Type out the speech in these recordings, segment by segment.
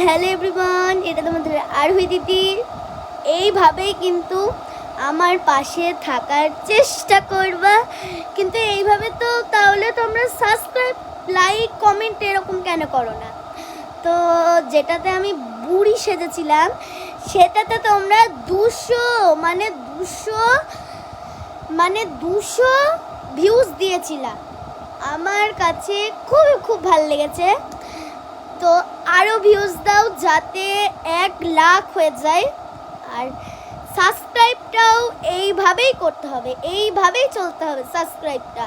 Hello everyone, এটা তোমাদের আরোহী দিদি। এইভাবেই কিন্তু আমার পাশে থাকার চেষ্টা করবা, কিন্তু এইভাবে তো তাহলে তোমরা সাবস্ক্রাইব, লাইক, কমেন্ট এরকম কেন করো না? তো যেটাতে আমি বুড়ি সেজেছিলাম সেটাতে তোমরা 200 ভিউজ দিয়েছিলাম। আমার কাছে খুব ভালো লেগেছে। তো আরও ভিউজ দাও যাতে 1,00,000 হয়ে যায়। আর সাবস্ক্রাইবটাও এইভাবেই করতে হবে, এইভাবেই চলতে হবে সাবস্ক্রাইবটা।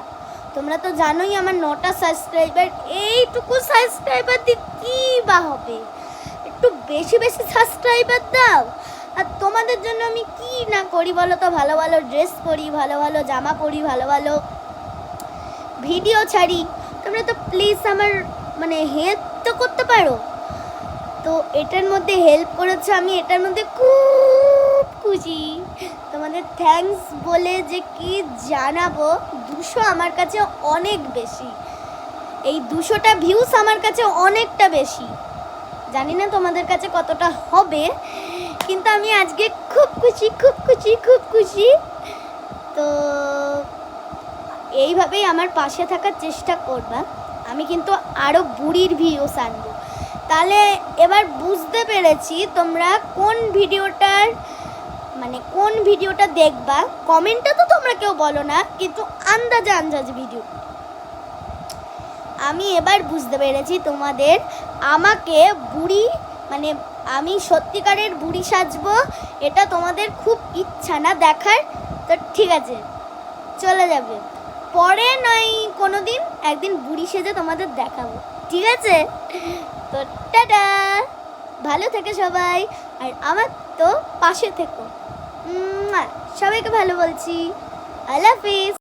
তোমরা তো জানোই আমার 9টা সাবস্ক্রাইবার। এইটুকু সাবস্ক্রাইবার দিয়ে কী বা হবে? একটু বেশি সাবস্ক্রাইবার দাও। আর তোমাদের জন্য আমি কি না করি বলো তো? ভালো ভালো ড্রেস পরি, ভালো ভালো জামা পরি, ভালো ভালো ভিডিও ছাড়ি। তোমরা তো প্লিজ আমার হেল্প তো করতে পারো। তো এটার মধ্যে হেল্প করেছো, আমি এটার মধ্যে খুব খুশি। তোমাদের থ্যাঙ্কস বলে যে কি জানাবো। 200 আমার কাছে অনেক বেশি। এই 200টা ভিউস আমার কাছে অনেকটা বেশি। জানি না তোমাদের কাছে কতটা হবে, কিন্তু আমি আজকে খুব খুশি। তো এইভাবেই আমার পাশে থাকার চেষ্টা করবা। আমি কিন্তু আরও বুড়ির ভিউস আনবো। তাহলে এবার বুঝতে পেরেছি তোমরা কোন ভিডিওটা দেখবা। কমেন্টটা তো তোমরা কেউ বলো না, কিন্তু আন্দাজে ভিডিও। আমি এবার বুঝতে পেরেছি তোমাদের আমাকে বুড়ি আমি সত্যিকারের বুড়ি সাজবো, এটা তোমাদের খুব ইচ্ছা না দেখার। তো ঠিক আছে, চলে যাবে। পরে নয় কোনো দিন একদিন বুড়ি সেজে তোমাদের দেখাবো, ঠিক আছে? তো টাটা, ভালো থেকে সবাই। আর আমার তো পাশে থেকো। সবাইকে ভালো বলছি। আল্লাহ হাফিজ।